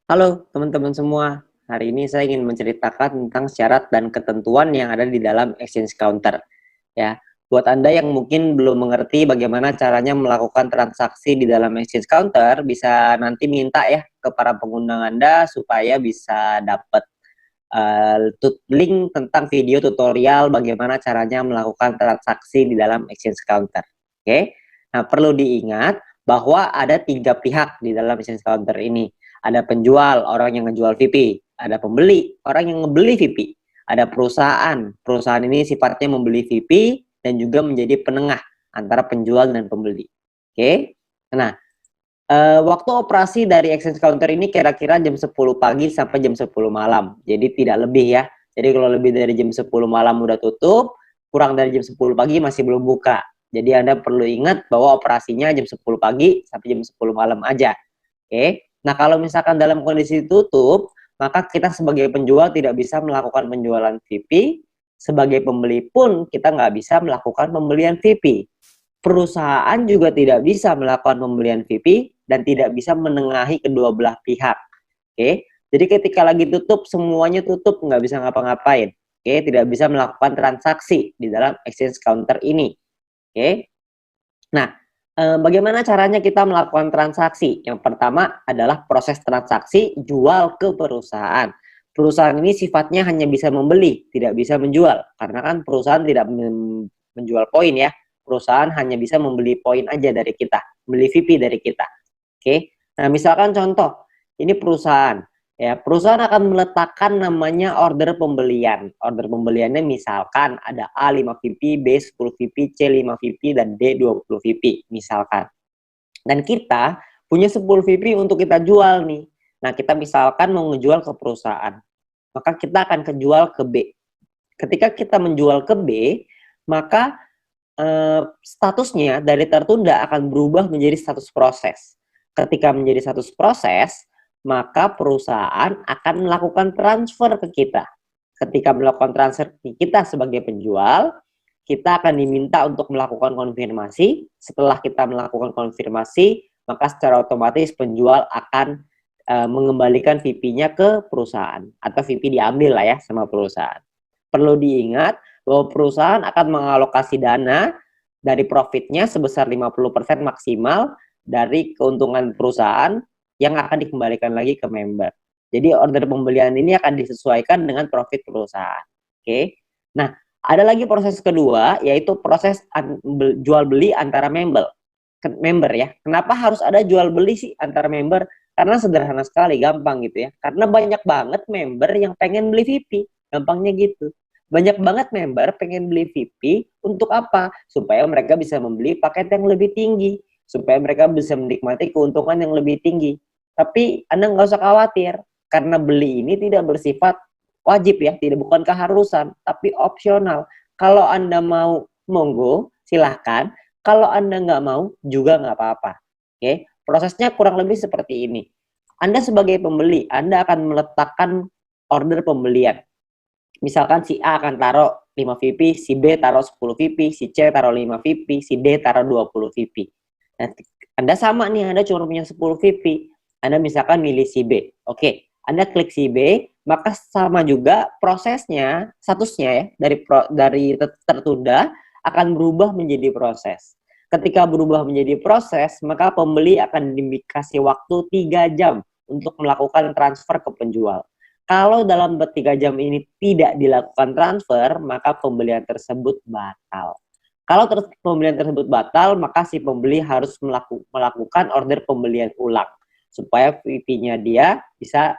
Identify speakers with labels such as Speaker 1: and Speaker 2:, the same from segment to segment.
Speaker 1: Halo teman-teman semua, hari ini saya ingin menceritakan tentang syarat dan ketentuan yang ada di dalam exchange counter. Ya, buat Anda yang mungkin belum mengerti bagaimana caranya melakukan transaksi di dalam exchange counter, bisa nanti minta ya ke para pengguna Anda supaya bisa dapat link tentang video tutorial bagaimana caranya melakukan transaksi di dalam exchange counter. Oke, nah perlu diingat bahwa ada 3 pihak di dalam exchange counter ini. Ada penjual, orang yang ngejual VP, ada pembeli, orang yang ngebeli VP, ada perusahaan, perusahaan ini sifatnya membeli VP dan juga menjadi penengah antara penjual dan pembeli. Oke, nah waktu operasi dari exchange counter ini kira-kira jam 10 pagi sampai jam 10 malam. Jadi tidak lebih ya. Jadi kalau lebih dari jam 10 malam udah tutup, kurang dari jam 10 pagi masih belum buka. Jadi Anda perlu ingat bahwa operasinya jam 10 pagi sampai jam 10 malam aja. Oke. Nah, kalau misalkan dalam kondisi tutup, maka kita sebagai penjual tidak bisa melakukan penjualan VP, sebagai pembeli pun kita nggak bisa melakukan pembelian VP. Perusahaan juga tidak bisa melakukan pembelian VP dan tidak bisa menengahi kedua belah pihak. Oke, jadi ketika lagi tutup semuanya tutup, nggak bisa ngapa-ngapain. Oke, tidak bisa melakukan transaksi di dalam exchange counter ini. Oke, nah bagaimana caranya kita melakukan transaksi? Yang pertama adalah proses transaksi jual ke perusahaan. Perusahaan ini sifatnya hanya bisa membeli, tidak bisa menjual. Karena kan perusahaan tidak menjual poin ya. Perusahaan hanya bisa membeli poin aja dari kita, beli VP dari kita. Oke. Nah, misalkan contoh, ini perusahaan. Ya, perusahaan akan meletakkan namanya order pembelian. Order pembeliannya misalkan ada A 5 VP, B 10 VP, C 5 VP, dan D 20 VP misalkan. Dan kita punya 10 VP untuk kita jual nih. Nah, kita misalkan mau ngejual ke perusahaan. Maka kita akan kejual ke B. Ketika kita menjual ke B, maka statusnya dari tertunda akan berubah menjadi status proses. Ketika menjadi status proses, maka perusahaan akan melakukan transfer ke kita. Ketika melakukan transfer ke kita sebagai penjual, kita akan diminta untuk melakukan konfirmasi. Setelah kita melakukan konfirmasi, maka secara otomatis penjual akan mengembalikan VP-nya ke perusahaan atau VP diambil lah ya sama perusahaan. Perlu diingat bahwa perusahaan akan mengalokasi dana dari profitnya sebesar 50% maksimal dari keuntungan perusahaan yang akan dikembalikan lagi ke member. Jadi order pembelian ini akan disesuaikan dengan profit perusahaan. Oke. Nah, ada lagi proses kedua yaitu proses jual beli antara member ya. Kenapa harus ada jual beli sih antara member? Karena sederhana sekali, gampang gitu ya. Karena banyak banget member yang pengen beli VP, gampangnya gitu. Banyak banget member pengen beli VP untuk apa? Supaya mereka bisa membeli paket yang lebih tinggi, supaya mereka bisa menikmati keuntungan yang lebih tinggi. Tapi Anda nggak usah khawatir, karena beli ini tidak bersifat wajib ya, tidak bukan keharusan, tapi opsional. Kalau Anda mau, monggo, silahkan. Kalau Anda nggak mau, juga nggak apa-apa. Oke, prosesnya kurang lebih seperti ini. Anda sebagai pembeli, Anda akan meletakkan order pembelian. Misalkan si A akan taruh 5 VP, si B taruh 10 VP, si C taruh 5 VP, si D taruh 20 VP. Nah, Anda sama nih, Anda cuma punya 10 VP. Anda misalkan milih si B. Oke, Anda klik si B, maka sama juga prosesnya, statusnya ya, dari tertunda akan berubah menjadi proses. Ketika berubah menjadi proses, maka pembeli akan dikasih waktu 3 jam untuk melakukan transfer ke penjual. Kalau dalam 3 jam ini tidak dilakukan transfer, maka pembelian tersebut batal. Kalau pembelian tersebut batal, maka si pembeli harus melakukan order pembelian ulang supaya VP-nya dia bisa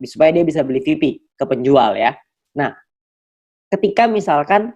Speaker 1: supaya dia bisa beli VP ke penjual ya. Nah, ketika misalkan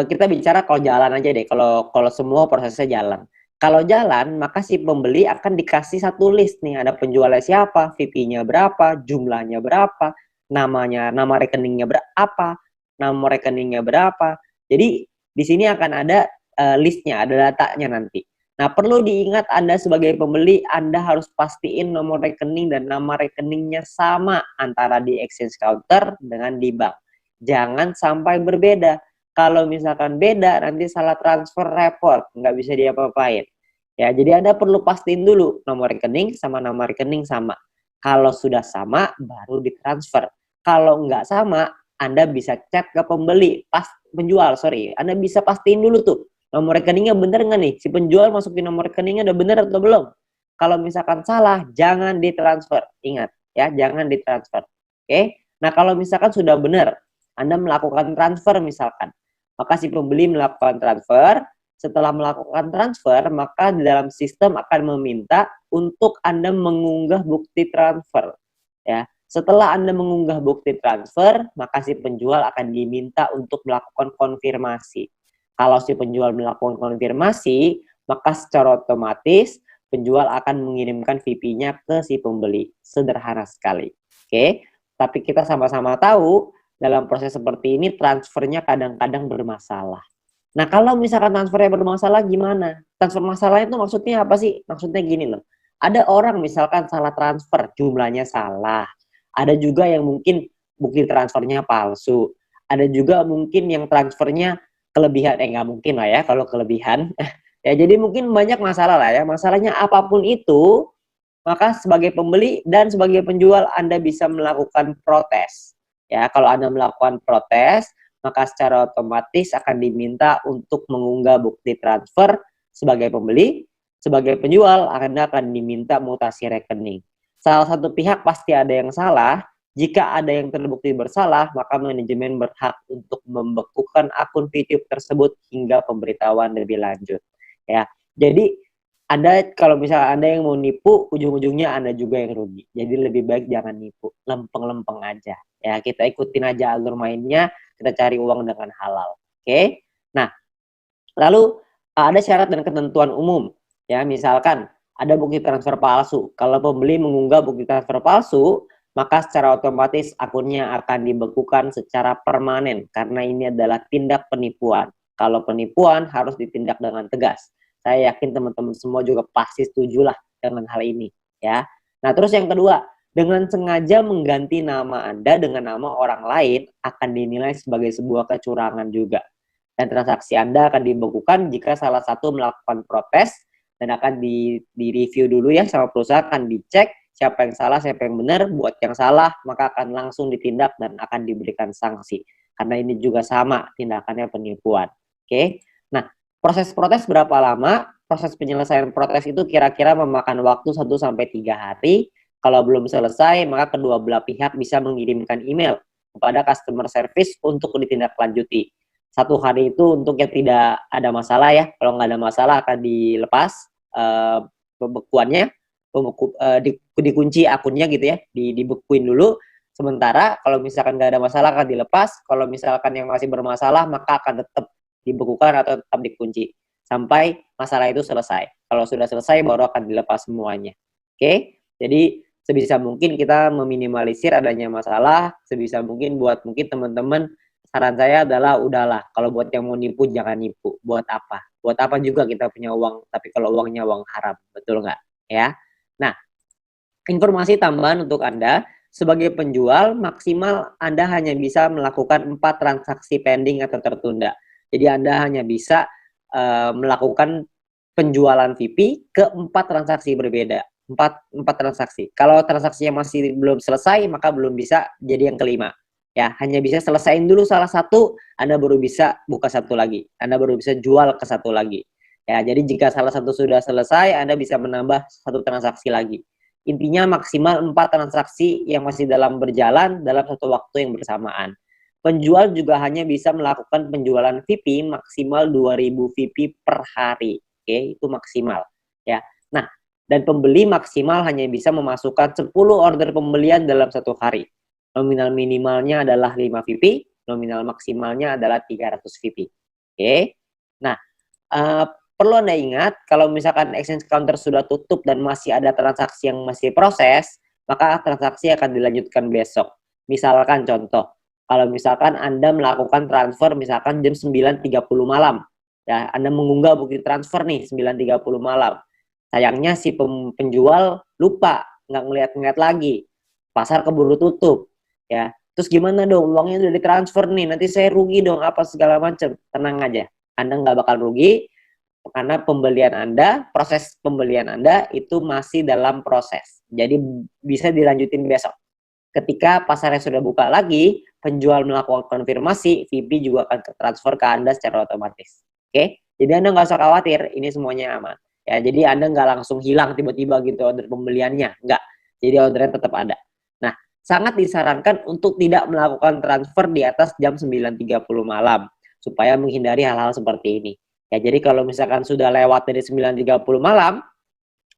Speaker 1: kita bicara kalau jalan aja deh, kalau semua prosesnya jalan. Kalau jalan, maka si pembeli akan dikasih satu list nih, ada penjualnya siapa, VP-nya berapa, jumlahnya berapa, nama rekeningnya berapa, nama rekeningnya berapa. Jadi di sini akan ada listnya, ada datanya nanti. Nah, perlu diingat Anda sebagai pembeli, Anda harus pastiin nomor rekening dan nama rekeningnya sama antara di exchange counter dengan di bank. Jangan sampai berbeda. Kalau misalkan beda, nanti salah transfer report, nggak bisa diapa-apain. Ya, jadi Anda perlu pastiin dulu nomor rekening sama nama rekening sama. Kalau sudah sama, baru ditransfer. Kalau nggak sama, Anda bisa chat ke pembeli, penjual, sorry. Anda bisa pastiin dulu tuh, nomor rekeningnya bener nggak nih? Si penjual masukin nomor rekeningnya udah bener atau belum? Kalau misalkan salah, jangan ditransfer. Ingat, ya, jangan ditransfer. Oke? Nah, kalau misalkan sudah benar, Anda melakukan transfer misalkan, maka si pembeli melakukan transfer. Setelah melakukan transfer, maka di dalam sistem akan meminta untuk Anda mengunggah bukti transfer. Ya, setelah Anda mengunggah bukti transfer, maka si penjual akan diminta untuk melakukan konfirmasi. Kalau si penjual melakukan konfirmasi, maka secara otomatis penjual akan mengirimkan VP-nya ke si pembeli. Sederhana sekali. Oke, tapi kita sama-sama tahu dalam proses seperti ini transfernya kadang-kadang bermasalah. Nah, kalau misalkan transfernya bermasalah gimana? Transfer masalahnya itu maksudnya apa sih? Maksudnya gini loh. Ada orang misalkan salah transfer, jumlahnya salah. Ada juga yang mungkin bukti transfernya palsu. Ada juga mungkin yang transfernya kelebihan. Nggak mungkin lah ya kalau kelebihan. Ya, jadi mungkin banyak masalah lah ya. Masalahnya apapun itu, maka sebagai pembeli dan sebagai penjual Anda bisa melakukan protes. Ya, kalau Anda melakukan protes, maka secara otomatis akan diminta untuk mengunggah bukti transfer sebagai pembeli, sebagai penjual Anda akan diminta mutasi rekening. Salah satu pihak pasti ada yang salah. Jika ada yang terbukti bersalah, maka manajemen berhak untuk membekukan akun YouTube tersebut hingga pemberitahuan lebih lanjut. Ya, jadi Anda kalau misalnya Anda yang mau nipu, ujung-ujungnya Anda juga yang rugi. Jadi lebih baik jangan nipu, lempeng-lempeng aja. Ya, kita ikutin aja alur mainnya, kita cari uang dengan halal. Oke? Nah, lalu ada syarat dan ketentuan umum. Ya, misalkan ada bukti transfer palsu. Kalau pembeli mengunggah bukti transfer palsu, maka secara otomatis akunnya akan dibekukan secara permanen karena ini adalah tindak penipuan. Kalau penipuan harus ditindak dengan tegas. Saya yakin teman-teman semua juga pasti setuju lah dengan hal ini, ya. Nah, terus yang kedua, dengan sengaja mengganti nama Anda dengan nama orang lain akan dinilai sebagai sebuah kecurangan juga. Dan transaksi Anda akan dibekukan jika salah satu melakukan protes dan akan di-review dulu ya sama perusahaan, akan dicek siapa yang salah, siapa yang benar. Buat yang salah, maka akan langsung ditindak dan akan diberikan sanksi. Karena ini juga sama tindakannya penipuan. Oke. Nah, proses protes berapa lama? Proses penyelesaian protes itu kira-kira memakan waktu 1-3 hari. Kalau belum selesai, maka kedua belah pihak bisa mengirimkan email kepada customer service untuk ditindaklanjuti. 1 hari itu untuk yang tidak ada masalah ya. Kalau nggak ada masalah akan dilepas pembekuannya, dikunci akunnya gitu ya, dibekuin dulu. Sementara kalau misalkan nggak ada masalah akan dilepas. Kalau misalkan yang masih bermasalah maka akan tetap dibekukan atau tetap dikunci sampai masalah itu selesai. Kalau sudah selesai baru akan dilepas semuanya. Oke, jadi sebisa mungkin kita meminimalisir adanya masalah. Sebisa mungkin buat mungkin teman-teman, saran saya adalah udahlah, kalau buat yang mau nipu jangan nipu. Buat apa? Buat apa juga kita punya uang, tapi kalau uangnya uang haram, betul nggak? Ya. Nah, informasi tambahan untuk Anda, sebagai penjual maksimal Anda hanya bisa melakukan 4 transaksi pending atau tertunda. Jadi Anda hanya bisa melakukan penjualan VP ke 4 transaksi berbeda. 4 transaksi. Kalau transaksinya masih belum selesai, maka belum bisa jadi yang kelima. Ya, hanya bisa selesaiin dulu salah satu, Anda baru bisa buka satu lagi. Anda baru bisa jual ke satu lagi. Ya, jadi jika salah satu sudah selesai, Anda bisa menambah 1 transaksi lagi. Intinya maksimal 4 transaksi yang masih dalam berjalan dalam satu waktu yang bersamaan. Penjual juga hanya bisa melakukan penjualan VP maksimal 2.000 VP per hari. Oke, itu maksimal. Ya. Nah, dan pembeli maksimal hanya bisa memasukkan 10 order pembelian dalam satu hari. Nominal minimalnya adalah 5 VP, nominal maksimalnya adalah 300 VP. Oke. Nah, perlu Anda ingat, kalau misalkan exchange counter sudah tutup dan masih ada transaksi yang masih proses, maka transaksi akan dilanjutkan besok. Misalkan contoh, kalau misalkan Anda melakukan transfer misalkan jam 9.30 malam, ya Anda mengunggah bukti transfer nih 9.30 malam. Sayangnya si penjual lupa, nggak ngeliat-ngeliat lagi. Pasar keburu tutup, ya. Terus gimana dong? Uangnya udah ditransfer nih, nanti saya rugi dong apa segala macam. Tenang aja, Anda nggak bakal rugi. karena proses pembelian Anda itu masih dalam proses. Jadi bisa dilanjutin besok. Ketika pasarnya sudah buka lagi, penjual melakukan konfirmasi, VP juga akan transfer ke Anda secara otomatis. Oke? Jadi Anda nggak usah khawatir, ini semuanya aman. Ya, jadi Anda nggak langsung hilang tiba-tiba gitu order pembeliannya, nggak. Jadi ordernya tetap ada. Nah, sangat disarankan untuk tidak melakukan transfer di atas jam 9.30 malam, supaya menghindari hal-hal seperti ini. Ya, jadi kalau misalkan sudah lewat dari 9.30 malam,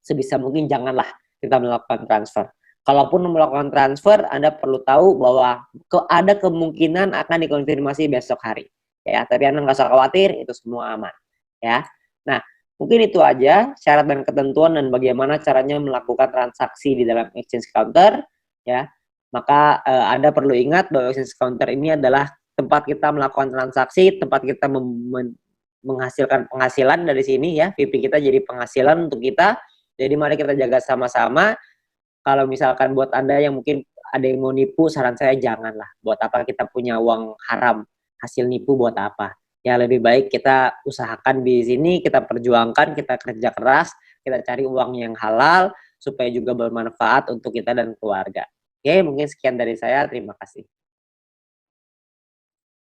Speaker 1: sebisa mungkin janganlah kita melakukan transfer. Kalaupun melakukan transfer, Anda perlu tahu bahwa ada kemungkinan akan dikonfirmasi besok hari. Ya, tapi Anda nggak usah khawatir, itu semua aman. Ya, nah mungkin itu aja syarat dan ketentuan dan bagaimana caranya melakukan transaksi di dalam exchange counter. Ya, maka Anda perlu ingat bahwa exchange counter ini adalah tempat kita melakukan transaksi, tempat kita menghasilkan penghasilan dari sini ya, VP kita jadi penghasilan untuk kita. Jadi mari kita jaga sama-sama. Kalau misalkan buat Anda yang mungkin ada yang mau nipu, saran saya janganlah. Buat apa kita punya uang haram, hasil nipu buat apa? Ya lebih baik kita usahakan di sini, kita perjuangkan, kita kerja keras, kita cari uang yang halal, supaya juga bermanfaat untuk kita dan keluarga. Oke, mungkin sekian dari saya. Terima kasih.